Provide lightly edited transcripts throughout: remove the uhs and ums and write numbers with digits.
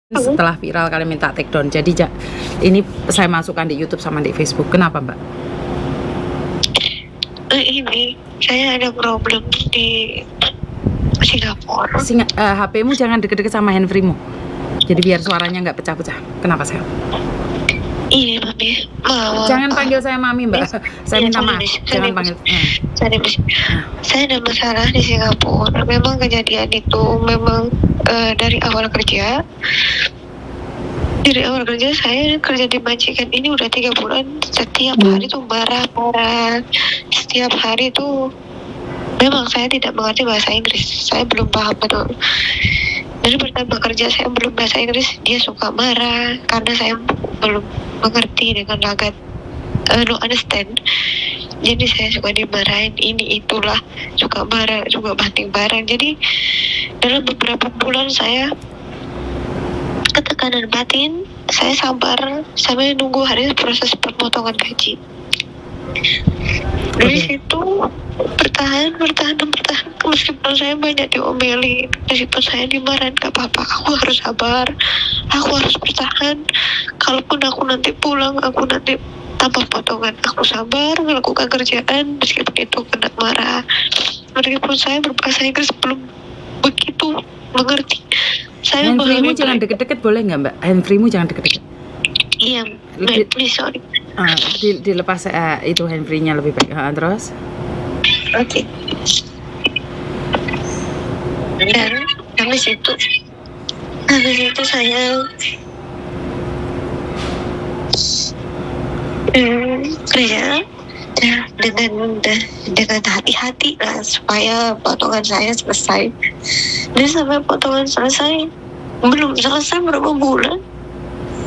Setelah viral kalian minta take down, jadi ini saya masukkan di YouTube sama di Facebook. Kenapa Mbak? Ini saya ada problem di Singapura. HP-mu jangan deket-deket sama handfree-mu, jadi biar suaranya nggak pecah-pecah. Kenapa saya? Ini Mami, Jangan panggil saya Mami Mbak. Saya minta maaf. Jangan panggil. Saya ada masalah di Singapura. Memang kejadian itu memang dari awal kerja. Dari awal kerja saya kerja di majikan ini udah 3 bulan. Setiap hari tuh marah-marah. Setiap hari tuh memang saya tidak mengerti bahasa Inggris. Saya belum paham betul. Dari pertama kerja saya belum bahasa Inggris, dia suka marah karena saya belum mengerti dengan logat no understand. Jadi saya suka dimarahin, ini itulah, suka marah, suka banting barang. Jadi dalam beberapa bulan saya ketekanan batin, saya sabar sampai nunggu hari proses pemotongan gaji. Dari situ bertahan meskipun saya banyak diomelin, meskipun saya dimarahin, gak apa-apa, aku harus sabar, aku harus bertahan. Kalaupun aku nanti pulang, aku nanti tanpa potongan, aku sabar melakukan kerjaan meskipun itu kena marah. Meskipun saya berbahasa Inggris belum begitu mengerti. Saya handfree-mu jangan deket-deket boleh nggak Mbak? Handfree-mu jangan deket-deket. Iya, please, sorry. Dilepas itu handfree-nya lebih baik. Terus? Oke. Dan habis itu saya kerja dengan hati-hati lah supaya potongan saya selesai. Dan sampai potongan selesai, belum selesai berapa bulan,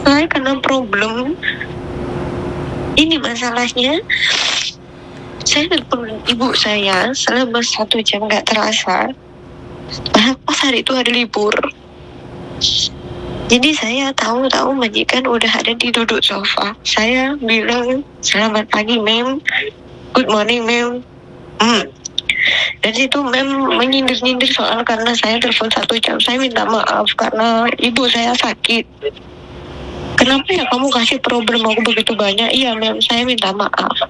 saya kena problem. Ini masalahnya, saya telepon ibu saya selama 1 jam gak terasa. Pas hari itu hari libur. Jadi saya tahu majikan udah ada di duduk sofa. Saya bilang, selamat pagi ma'am, good morning ma'am. Dan situ ma'am menyindir-nyindir soal karena saya telepon 1 jam. Saya minta maaf karena ibu saya sakit. Kenapa ya kamu kasih problem aku begitu banyak? Iya ma'am, saya minta maaf.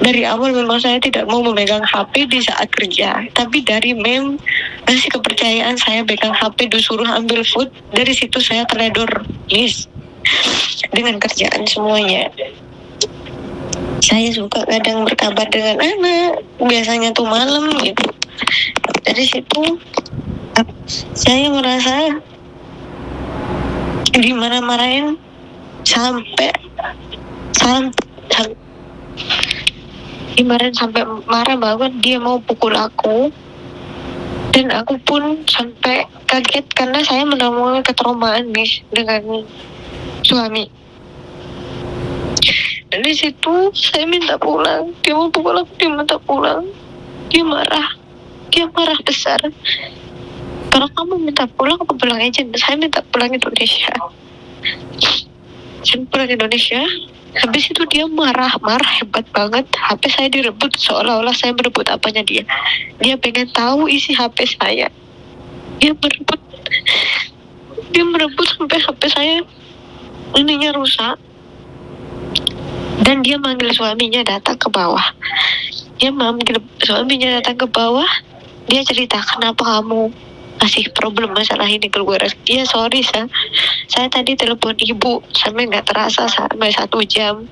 Dari awal memang saya tidak mau memegang HP di saat kerja. Tapi dari ma'am kasih kepercayaan saya pegang HP, disuruh ambil food. Dari situ saya teledor, yes, dengan kerjaan semuanya. Saya suka kadang berkabar dengan anak, biasanya tuh malam gitu. Dari situ saya merasa dimarah-marahin sampai dimarahin sampai marah banget. Dia mau pukul aku, dan aku pun sampai kaget karena saya menemukan ketraumaan dengan suami. Dari situ saya minta pulang. Dia mau pukul aku, dia minta pulang. Dia marah besar. Kalau kamu minta pulang, aku pulang aja. Saya minta pulang Indonesia. Saya pulang Indonesia. Habis itu dia marah hebat banget. HP saya direbut, seolah-olah saya merebut apanya dia. Dia pengen tahu isi HP saya. Dia merebut sampai HP saya ininya rusak. Dan dia manggil suaminya datang ke bawah. Dia manggil suaminya datang ke bawah. Dia cerita, kenapa kamu masih problem masalah ini keluar. Iya sorry saya tadi telepon ibu sampai nggak terasa sampai 1 jam.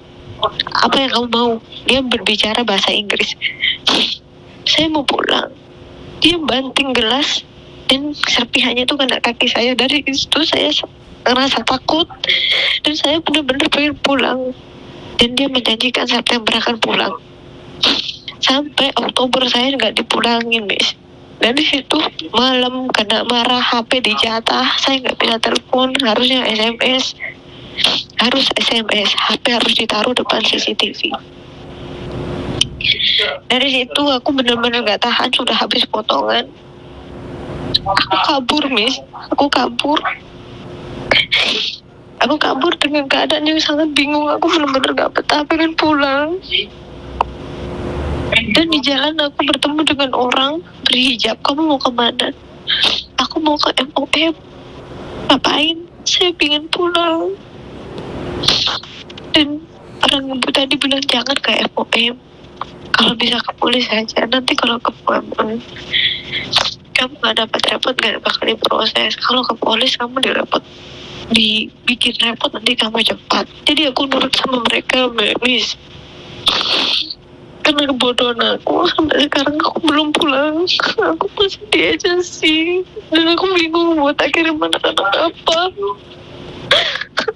Apa yang kamu mau? Dia berbicara bahasa Inggris. Saya mau pulang. Dia banting gelas dan serpihannya itu kena kaki saya. Dari itu saya ngerasa takut dan saya benar-benar pengen pulang. Dan dia menjanjikan September akan pulang. Sampai Oktober saya nggak dipulangin, Miss. Dari situ malam kena marah, HP dijatah, saya nggak bisa telepon, harusnya SMS, HP harus ditaruh depan CCTV. Dari situ aku benar-benar nggak tahan, sudah habis potongan. Aku kabur, Miss. Aku kabur dengan keadaan yang sangat bingung. Aku benar-benar gak betah, pengen pulang. Dan di jalan aku bertemu dengan orang berhijab. Kamu mau kemana? Aku mau ke MOM. Ngapain? saya pingin pulang. Dan orang ibu tadi bilang jangan ke FOM, kalau bisa ke polis aja, nanti kalau ke FOM kamu nggak dapat repot, nggak bakal diproses. Kalau ke polis kamu dibikin repot, nanti kamu cepat. Jadi aku nurut sama mereka, Miss. Karena kebodohan aku, sampai sekarang aku belum pulang. Aku masih di agensi dan aku bingung buat akhirnya mana apa.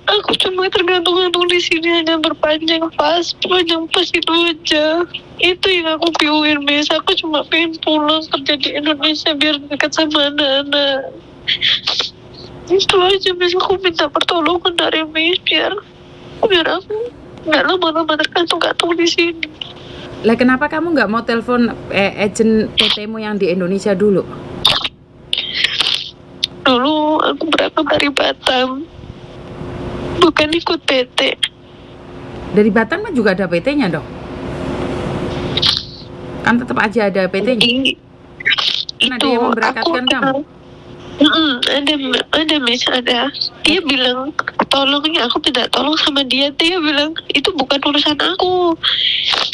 Aku cuma tergantung-gantung di sini, hanya panjang pas itu aja. Itu yang aku bingungin, Miss. Aku cuma pengen pulang kerja di Indonesia biar dekat sama anak-anak. Itu aja, Miss. Aku minta pertolongan dari Miss biar aku nggak lama-lama tergantung-gantung di sini. Lah kenapa kamu nggak mau telepon agent PT-mu yang di Indonesia dulu? Dulu aku berangkat dari Batam, bukan ikut PT. Dari Batam kan juga ada PT-nya dong. Kan tetap aja ada PT-nya. Kan ada yang memberangkatkan kamu. Ada Miss, ada. Dia bilang tolongnya, aku tidak tolong sama dia. Dia bilang itu bukan urusan aku,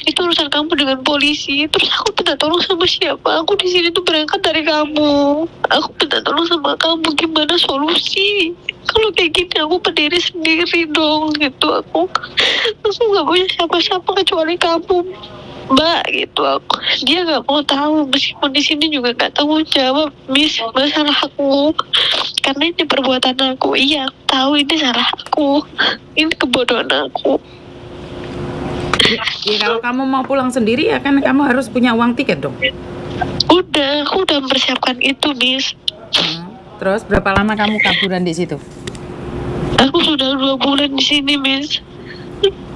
itu urusan kamu dengan polisi. Terus aku tidak tolong sama siapa. Aku di sini tuh berangkat dari kamu. Aku tidak tolong sama kamu. Gimana solusi? Kalau kayak gini aku berdiri sendiri dong gitu. Aku nggak punya siapa-siapa kecuali kamu, Mbak, gitu. Dia nggak mau tahu, meskipun di sini juga nggak tanggung jawab, Miss, masalah aku. Karena ini perbuatan aku. Iya, aku tahu ini salah aku, ini kebodohan aku. Ya kalau kamu mau pulang sendiri ya kan kamu harus punya uang tiket dong. Aku udah mempersiapkan itu, Miss. Terus berapa lama kamu kaburan di situ? Aku sudah 2 bulan di sini, Miss.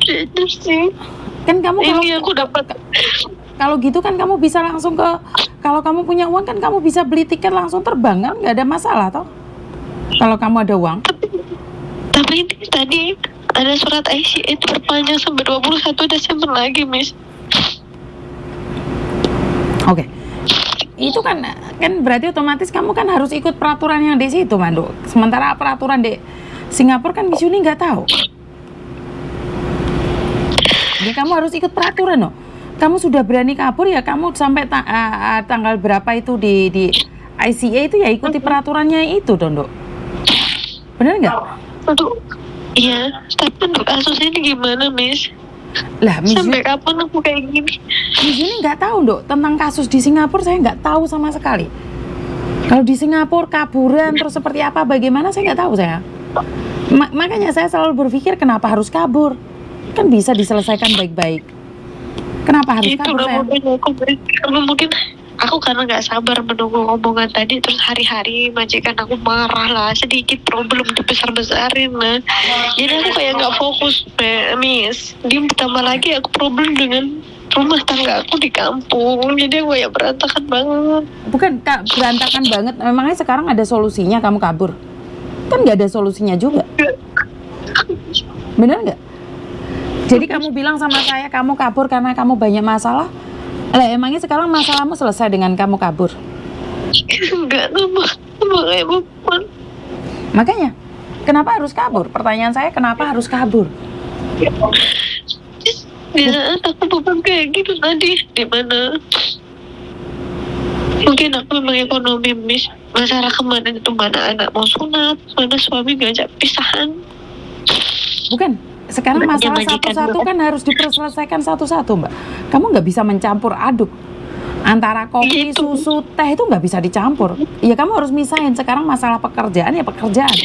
Terus sih. Kan kamu ini aku dapat. Kalau gitu kan kamu bisa langsung kalau kamu punya uang kan kamu bisa beli tiket langsung terbang kan, nggak ada masalah toh? Kalau kamu ada uang. Tapi ini tadi ada surat ICA itu perpanjang sampai 21 Desember lagi, Miss. Oke. Itu kan berarti otomatis kamu kan harus ikut peraturan yang di situ, Mandu. Sementara peraturan di Singapura kan Miss Yuni nggak tahu. Ya kamu harus ikut peraturan loh. Kamu sudah berani kabur ya kamu sampai tanggal berapa itu di ICA itu ya ikuti peraturannya itu, Dondok. Benar nggak? Iya, tapi untuk kasusnya ini gimana, Miss? Lah, sampai kapan aku kayak gini? Miss Yuni nggak tahu, Dok. Tentang kasus di Singapura saya nggak tahu sama sekali. Kalau di Singapura kaburan terus seperti apa, bagaimana saya nggak tahu saya. Makanya saya selalu berpikir kenapa harus kabur? Kan bisa diselesaikan baik-baik. Kenapa harus kabur saya? Mungkin aku karena nggak sabar menunggu omongan tadi, terus hari-hari majikan aku marah lah, sedikit problem dibesar-besarin lah. Jadi aku kayak nggak fokus, Miss. Ditambah lagi aku problem dengan rumah tangga aku di kampung, jadi aku ya berantakan banget. Bukan berantakan banget, memangnya sekarang ada solusinya kamu kabur? Kan nggak ada solusinya juga. Benar nggak? Jadi kamu bilang sama saya kamu kabur karena kamu banyak masalah. Lah emangnya sekarang masalahmu selesai dengan kamu kabur? Enggak, makanya kenapa harus kabur? Pertanyaan saya kenapa harus kabur? Di saat aku beban kayak gitu tadi, di mana mungkin aku memang ekonomi, Miss. Masalah kemarin itu mana anak mau sunat, mana suami ngajak pisahan. Bukan. Sekarang masalah satu-satu kan harus diselesaikan satu-satu, Mbak. Kamu nggak bisa mencampur aduk antara kopi, susu, teh itu nggak bisa dicampur. Ya kamu harus misahin. Sekarang masalah pekerjaan ya pekerjaan,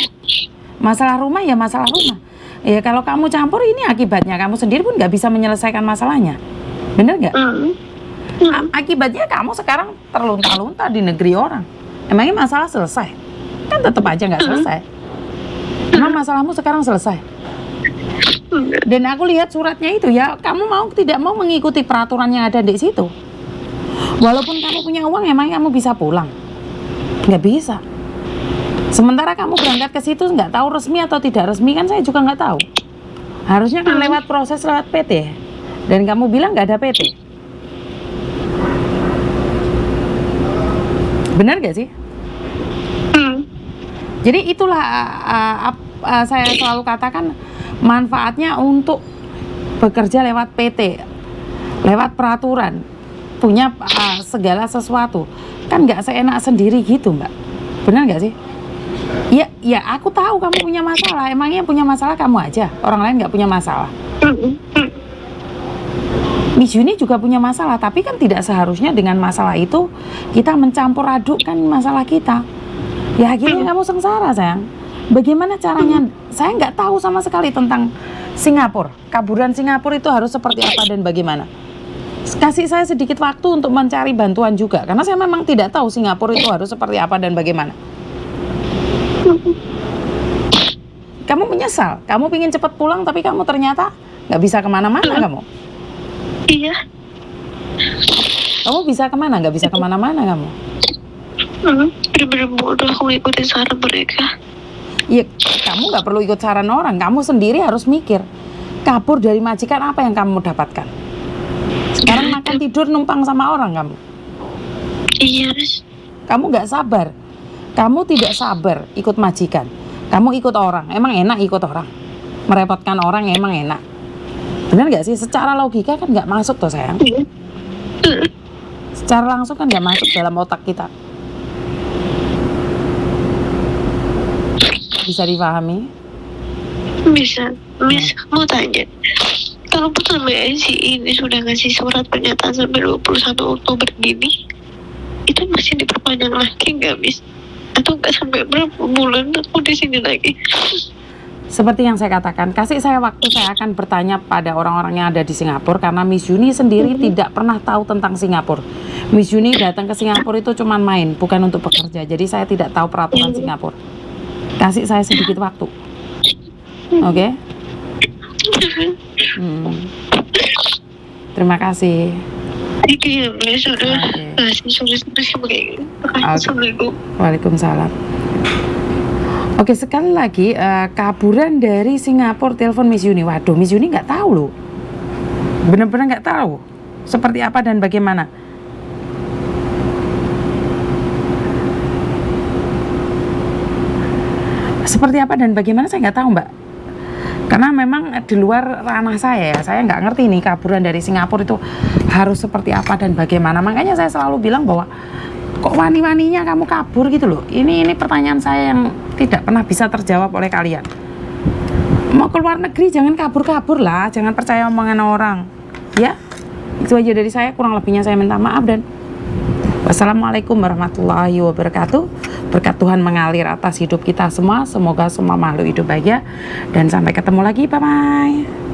masalah rumah ya masalah rumah. Ya kalau kamu campur ini akibatnya kamu sendiri pun nggak bisa menyelesaikan masalahnya. Bener nggak? Akibatnya kamu sekarang terlunta-lunta di negeri orang. Emangnya masalah selesai? Kan tetap aja nggak selesai. Emang masalahmu sekarang selesai? Dan aku lihat suratnya itu ya, kamu mau tidak mau mengikuti peraturan yang ada di situ. Walaupun kamu punya uang, emang kamu bisa pulang? Nggak bisa. Sementara kamu berangkat ke situ nggak tahu resmi atau tidak resmi, kan saya juga nggak tahu. Harusnya kan lewat proses lewat PT. Dan kamu bilang nggak ada PT. Benar nggak sih? Jadi itulah saya selalu katakan manfaatnya untuk bekerja lewat PT, lewat peraturan, punya segala sesuatu. Kan nggak seenak sendiri gitu, Mbak. Benar nggak sih? Ya aku tahu kamu punya masalah. Emangnya yang punya masalah kamu aja? Orang lain nggak punya masalah. Miss Yuni juga punya masalah, tapi kan tidak seharusnya dengan masalah itu kita mencampur adukkan masalah kita. Ya akhirnya kamu sengsara, sayang. Bagaimana caranya? Saya nggak tahu sama sekali tentang Singapura. Kaburan Singapura itu harus seperti apa dan bagaimana. Kasih saya sedikit waktu untuk mencari bantuan juga, karena saya memang tidak tahu Singapura itu harus seperti apa dan bagaimana. Kamu menyesal, kamu ingin cepat pulang tapi kamu ternyata nggak bisa kemana-mana kamu. Iya. Kamu bisa kemana? Nggak bisa kemana-mana kamu. Bener-bener bodoh aku ikutin saran mereka. Ya, kamu nggak perlu ikut saran orang, kamu sendiri harus mikir. Kabur dari majikan apa yang kamu dapatkan? Sekarang makan tidur numpang sama orang kamu. Iya. Kamu nggak sabar. Kamu tidak sabar ikut majikan. Kamu ikut orang. Emang enak ikut orang? Merepotkan orang emang enak. Benar nggak sih? Secara logika kan nggak masuk tuh, sayang. Secara langsung kan nggak masuk dalam otak kita. Bisa dipahami? Bisa. Miss, mau tanya. Kalau sama NCI ini sudah ngasih surat pernyataan sampai 21 Oktober gini, itu masih diperpanjang lagi nggak, Miss? Atau nggak sampai berapa bulan aku di sini lagi? Seperti yang saya katakan, kasih saya waktu, saya akan bertanya pada orang-orang yang ada di Singapura, karena Miss Yuni sendiri tidak pernah tahu tentang Singapura. Miss Yuni datang ke Singapura itu cuma main, bukan untuk bekerja. Jadi saya tidak tahu peraturan Singapura. Kasih saya sedikit waktu. Oke? Terima kasih. Iya, Miss, sudah kasih solusi begini. Assalamualaikum. Waalaikumsalam. Oke, sekali lagi kaburan dari Singapura, telepon Miss Yuni. Waduh, Miss Yuni nggak tahu loh. Benar-benar nggak tahu seperti apa dan bagaimana. Seperti apa dan bagaimana saya nggak tahu, Mbak. Karena memang di luar ranah saya ya. Saya nggak ngerti nih kaburan dari Singapura itu harus seperti apa dan bagaimana. Makanya saya selalu bilang bahwa kok wani-waninya kamu kabur gitu loh. Ini pertanyaan saya yang tidak pernah bisa terjawab oleh kalian. Mau keluar negeri jangan kabur-kabur lah, jangan percaya omongan orang. Ya, itu aja dari saya, kurang lebihnya saya minta maaf dan wassalamualaikum warahmatullahi wabarakatuh. Berkat Tuhan mengalir atas hidup kita semua. Semoga semua makhluk hidup bahagia dan sampai ketemu lagi. Bye-bye.